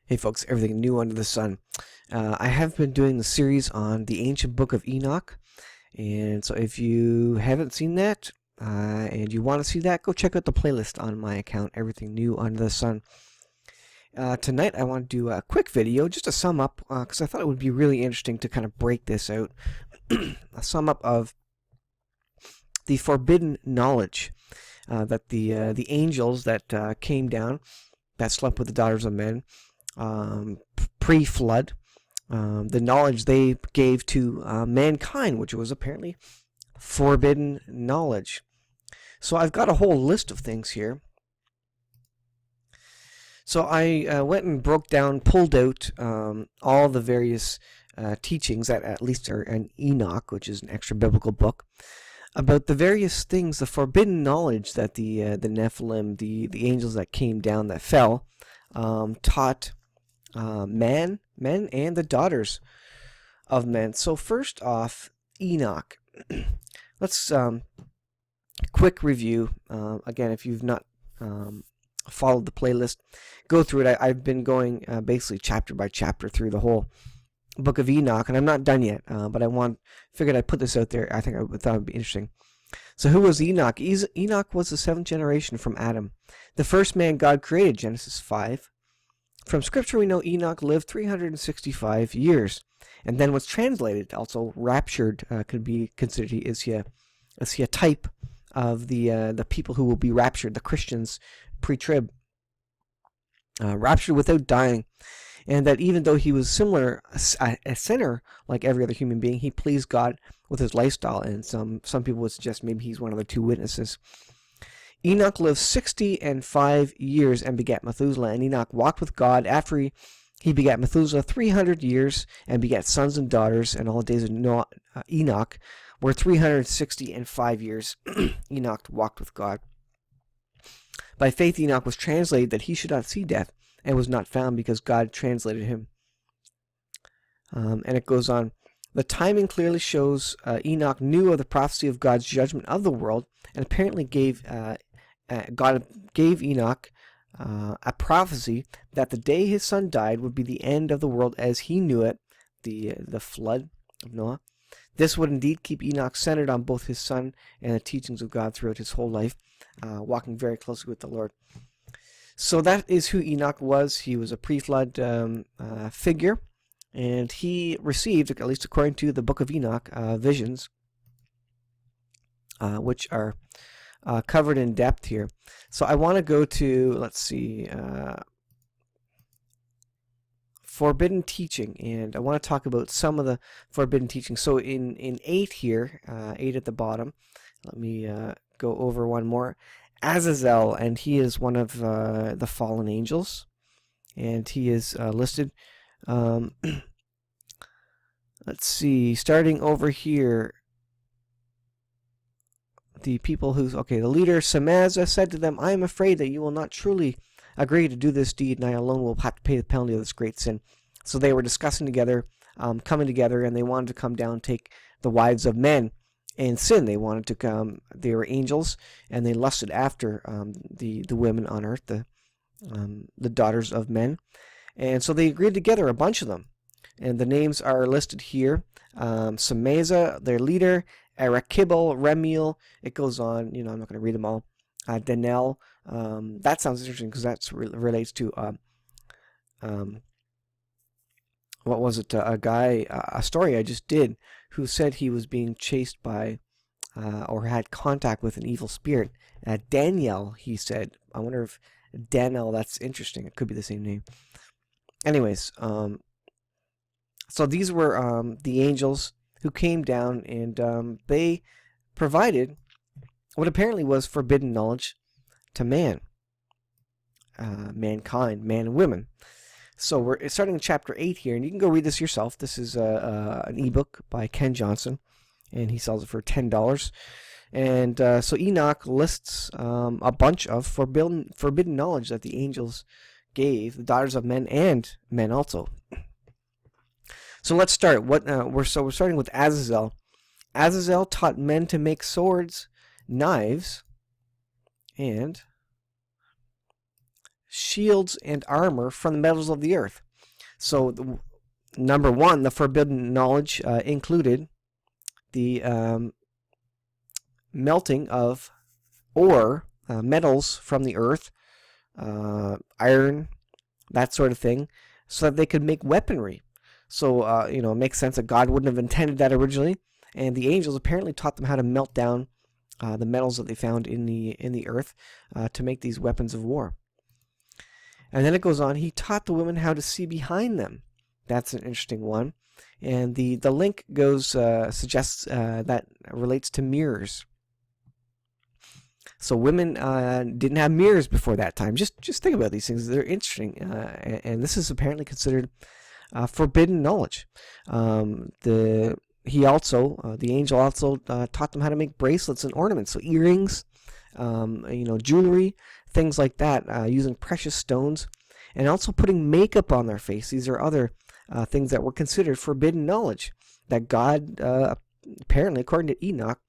Hey folks, everything new under the sun. I have been doing the series on the ancient book of Enoch, and so if you haven't seen that and you want to see that, go check out the playlist on my account, Everything New Under the Sun. Tonight I want to do a quick video just to sum up, because I thought it would be really interesting to kind of break this out. A sum up of the forbidden knowledge that the angels that came down, that slept with the daughters of men, pre-flood, the knowledge they gave to mankind, which was apparently forbidden knowledge. So I've got a whole list of things here. So I went and broke down, pulled out all the various teachings that at least are in Enoch, which is an extra biblical book, about the various things, the forbidden knowledge that the Nephilim, the angels that came down, that fell, taught men and the daughters of men. So first off, Enoch. Let's quick review. Again, if you've not followed the playlist, go through it. I've been going basically chapter by chapter through the whole book of Enoch, and I'm not done yet, but figured I'd put this out there. I think I thought it would be interesting. So who was Enoch? Enoch was the seventh generation from Adam, the first man God created, Genesis 5. From Scripture we know Enoch lived 365 years, and then was translated, also raptured, could be considered. Is he a type of the people who will be raptured, the Christians pre-trib, raptured without dying, and that even though he was similar, a sinner like every other human being, he pleased God with his lifestyle, and some people would suggest maybe he's one of the two witnesses. Enoch lived 65 years and begat Methuselah, and Enoch walked with God after he begat Methuselah 300 years and begat sons and daughters, and all the days of Enoch were 365 years. Enoch walked with God. By faith Enoch was translated that he should not see death, and was not found because God translated him. And it goes on. The timing clearly shows Enoch knew of the prophecy of God's judgment of the world, and apparently God gave Enoch a prophecy that the day his son died would be the end of the world as he knew it, the flood of Noah. This would indeed keep Enoch centered on both his son and the teachings of God throughout his whole life, walking very closely with the Lord. So that is who Enoch was. He was a pre-flood figure, and he received, at least according to the book of Enoch, visions, which are covered in depth here. So I want to go to, let's see, forbidden teaching, and I want to talk about some of the forbidden teaching. So in 8 here, 8 at the bottom, let me go over one more. Azazel, and he is one of the fallen angels, and he is listed. Let's see, starting over here, the people the leader Semyaza said to them, I am afraid that you will not truly agree to do this deed, and I alone will have to pay the penalty of this great sin. So they were discussing together, coming together, and they wanted to come down and take the wives of men and sin. They wanted to come. They were angels, and they lusted after the women on earth, the daughters of men, and so they agreed together, a bunch of them, and the names are listed here. Semyaza, their leader, Barakel, Remiel. It goes on. I'm not going to read them all. Temel. That sounds interesting because that relates to what was it? A guy, a story I just did, who said he was being chased by or had contact with an evil spirit. Daniel, he said. I wonder if Daniel, that's interesting. It could be the same name. Anyways, so these were the angels who came down, and they provided what apparently was forbidden knowledge to mankind, man and women. So we're starting in chapter 8 here, and you can go read this yourself. This is an ebook by Ken Johnson, and he sells it for $10. And so Enoch lists a bunch of forbidden knowledge that the angels gave the daughters of men and men also. So let's start. We're starting with Azazel. Azazel taught men to make swords, knives, and shields, and armor from the metals of the earth. So, number one, the forbidden knowledge included the melting of ore, metals from the earth, iron, that sort of thing, so that they could make weaponry. So, it makes sense that God wouldn't have intended that originally, and the angels apparently taught them how to melt down the metals that they found in the earth to make these weapons of war. And then it goes on, he taught the women how to see behind them. That's an interesting one. And the link goes, suggests that relates to mirrors. So women didn't have mirrors before that time. Just think about these things. They're interesting. And this is apparently considered forbidden knowledge. The angel also taught them how to make bracelets and ornaments. So earrings, jewelry, things like that, using precious stones, and also putting makeup on their face. These are other things that were considered forbidden knowledge that God, apparently, according to Enoch,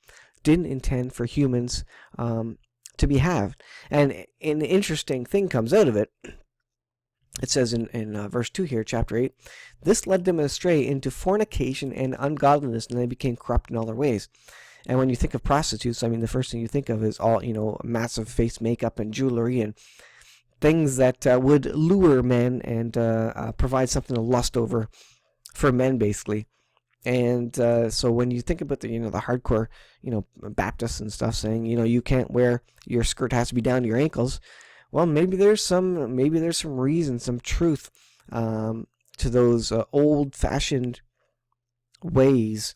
didn't intend for humans to be have. And an interesting thing comes out of it. It says in verse 2 here, chapter 8, this led them astray into fornication and ungodliness, and they became corrupt in all their ways. And when you think of prostitutes, I mean, the first thing you think of is all, massive face makeup and jewelry and things that would lure men and provide something to lust over for men, basically. And so when you think about the hardcore, Baptists and stuff saying, you can't wear, your skirt has to be down to your ankles. Well, maybe there's some reason, some truth to those old-fashioned ways,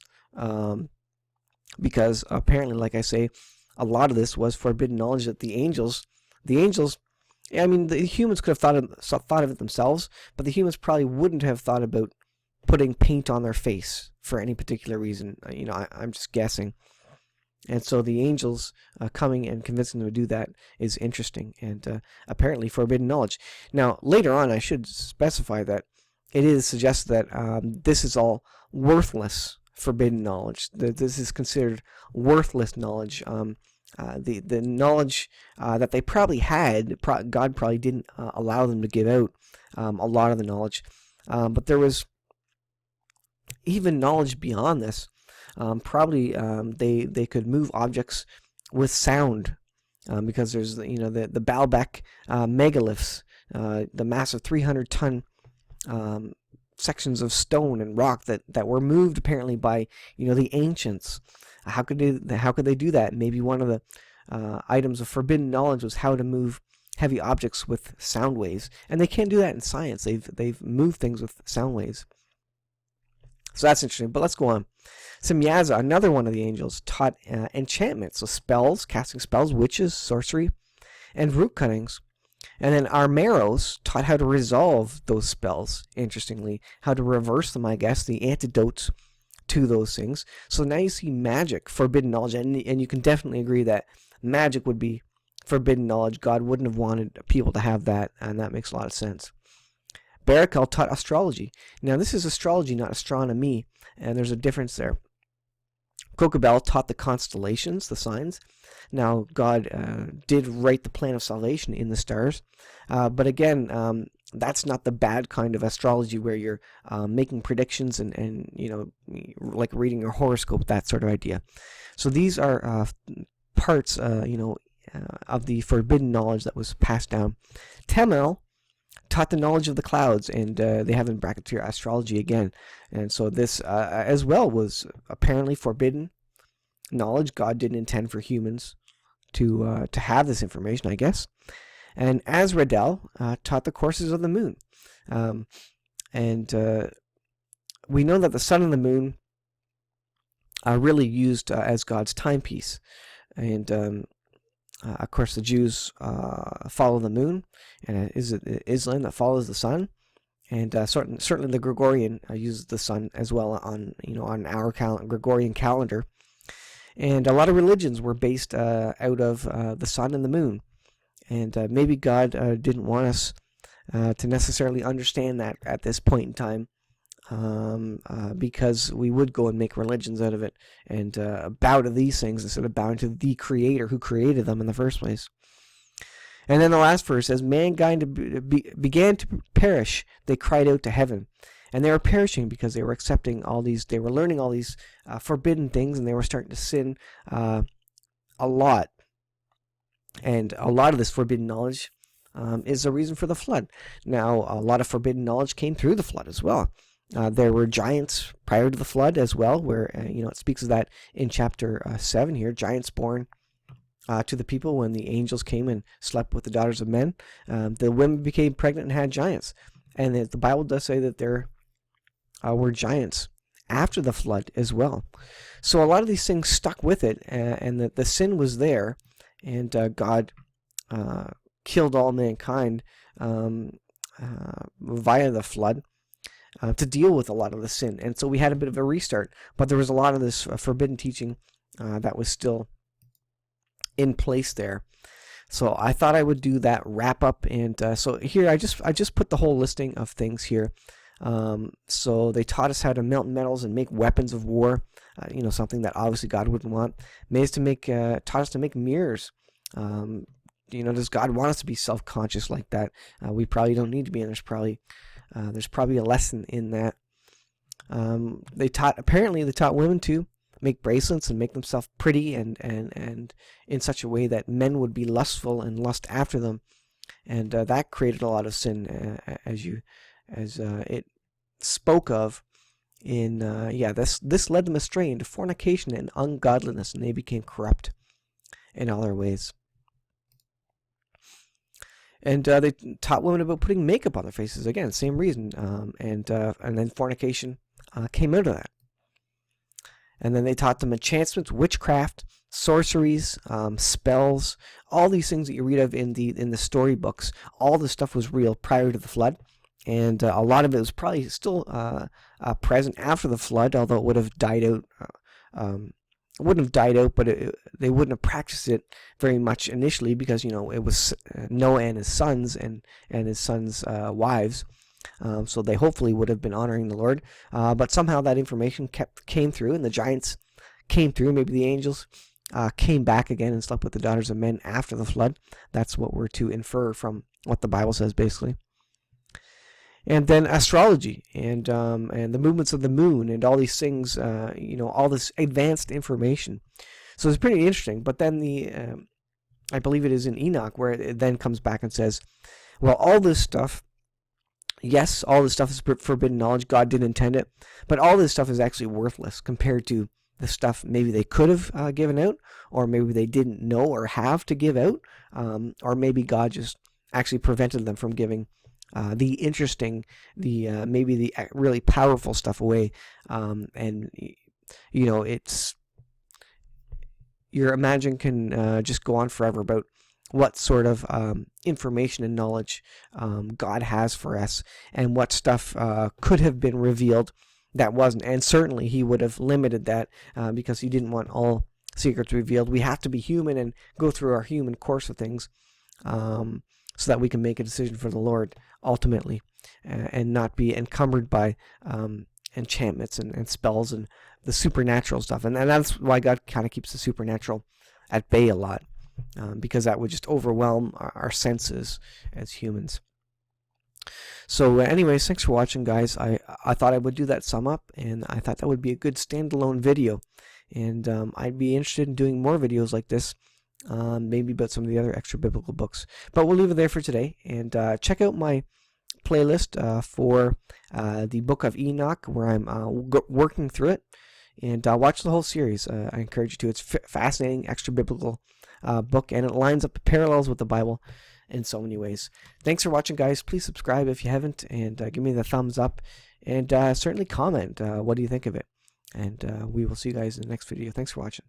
because apparently, like I say, a lot of this was forbidden knowledge that the angels, I mean, the humans could have thought of it themselves, but the humans probably wouldn't have thought about putting paint on their face for any particular reason. I'm just guessing. And so the angels coming and convincing them to do that is interesting and apparently forbidden knowledge. Now, later on, I should specify that it is suggested that this is all worthless forbidden knowledge. That this is considered worthless knowledge. The knowledge that they probably had, God probably didn't allow them to give out a lot of the knowledge. But there was even knowledge beyond this. Probably they could move objects with sound, because there's the Baalbek megaliths, the massive 300-ton sections of stone and rock that were moved apparently by the ancients. How could they do that? Maybe one of the items of forbidden knowledge was how to move heavy objects with sound waves, and they can't do that in science. They've moved things with sound waves. So that's interesting. But let's go on. Semyaza, another one of the angels, taught enchantments, so spells, casting spells, witches, sorcery, and root cuttings. And then Armaros taught how to resolve those spells, interestingly, how to reverse them, I guess, the antidotes to those things. So now you see magic, forbidden knowledge, and you can definitely agree that magic would be forbidden knowledge. God wouldn't have wanted people to have that, and that makes a lot of sense. Barakel taught astrology. Now, this is astrology, not astronomy, and there's a difference there. Kokabel taught the constellations, the signs. Now, God did write the plan of salvation in the stars, but again, that's not the bad kind of astrology where you're making predictions and like reading your horoscope, that sort of idea. So these are parts, of the forbidden knowledge that was passed down. Temel taught the knowledge of the clouds, and they have in brackets here astrology again. And so this as well was apparently forbidden knowledge. God didn't intend for humans to have this information, I guess. And Asradel taught the courses of the moon. And we know that the sun and the moon are really used as God's timepiece. And of course, the Jews follow the moon, and is it Islam that follows the sun? And certainly the Gregorian uses the sun as well on our Gregorian calendar. And a lot of religions were based out of the sun and the moon. And maybe God didn't want us to necessarily understand that at this point in time, because we would go and make religions out of it and bow to these things instead of bowing to the Creator who created them in the first place. And then the last verse, as mankind began to perish, they cried out to heaven. And they were perishing because they were accepting all these, they were learning all these forbidden things, and they were starting to sin a lot. And a lot of this forbidden knowledge is the reason for the flood. Now, a lot of forbidden knowledge came through the flood as well. There were giants prior to the flood as well, where it speaks of that in chapter 7 here. Giants born to the people when the angels came and slept with the daughters of men. The women became pregnant and had giants, and the Bible does say that there were giants after the flood as well. So a lot of these things stuck with it, and the sin was there, and God killed all mankind via the flood to deal with a lot of the sin. And so we had a bit of a restart, but there was a lot of this forbidden teaching that was still in place there. So I thought I would do that wrap up, and so here I just put the whole listing of things here. So they taught us how to melt metals and make weapons of war, something that obviously God wouldn't want. Taught us to make mirrors. Does God want us to be self-conscious like that? We probably don't need to be, and there's probably a lesson in that. They taught women to make bracelets and make themselves pretty and in such a way that men would be lustful and lust after them, and that created a lot of sin, as it spoke of in this led them astray into fornication and ungodliness, and they became corrupt in all their ways. And they taught women about putting makeup on their faces. Again, same reason. And then fornication came out of that. And then they taught them enchantments, witchcraft, sorceries, spells, all these things that you read of in the storybooks. All this stuff was real prior to the flood, and a lot of it was probably still present after the flood, although it would have died out. It wouldn't have died out, but they wouldn't have practiced it very much initially, because it was Noah and his sons and his sons' wives. So they hopefully would have been honoring the Lord, but somehow that information came through, and the giants came through. Maybe the angels came back again and slept with the daughters of men after the flood. That's what we're to infer from what the Bible says, basically. And then astrology and the movements of the moon and all these things, all this advanced information. So it's pretty interesting. But then I believe it is in Enoch, where it then comes back and says, well, all this stuff, yes, all this stuff is forbidden knowledge. God did intend it, but all this stuff is actually worthless compared to the stuff maybe they could have given out, or maybe they didn't know or have to give out, or maybe God just actually prevented them from giving the interesting, maybe the really powerful stuff away. And it's, your imagination can just go on forever about what sort of information and knowledge God has for us, and what stuff could have been revealed that wasn't. And certainly he would have limited that because he didn't want all secrets revealed. We have to be human and go through our human course of things, so that we can make a decision for the Lord ultimately, and not be encumbered by enchantments and spells and the supernatural stuff. And that's why God kind of keeps the supernatural at bay a lot, because that would just overwhelm our senses as humans. So anyways, thanks for watching, guys. I thought I would do that sum up, and I thought that would be a good standalone video. And I'd be interested in doing more videos like this, maybe about some of the other extra biblical books. But we'll leave it there for today, and check out my playlist for the book of Enoch, where I'm working through it, and watch the whole series. I encourage you to. It's fascinating extra biblical book, and it lines up the parallels with the Bible in so many ways. Thanks for watching, guys. Please subscribe if you haven't, and give me the thumbs up, and certainly comment what do you think of it. And we will see you guys in the next video. Thanks for watching.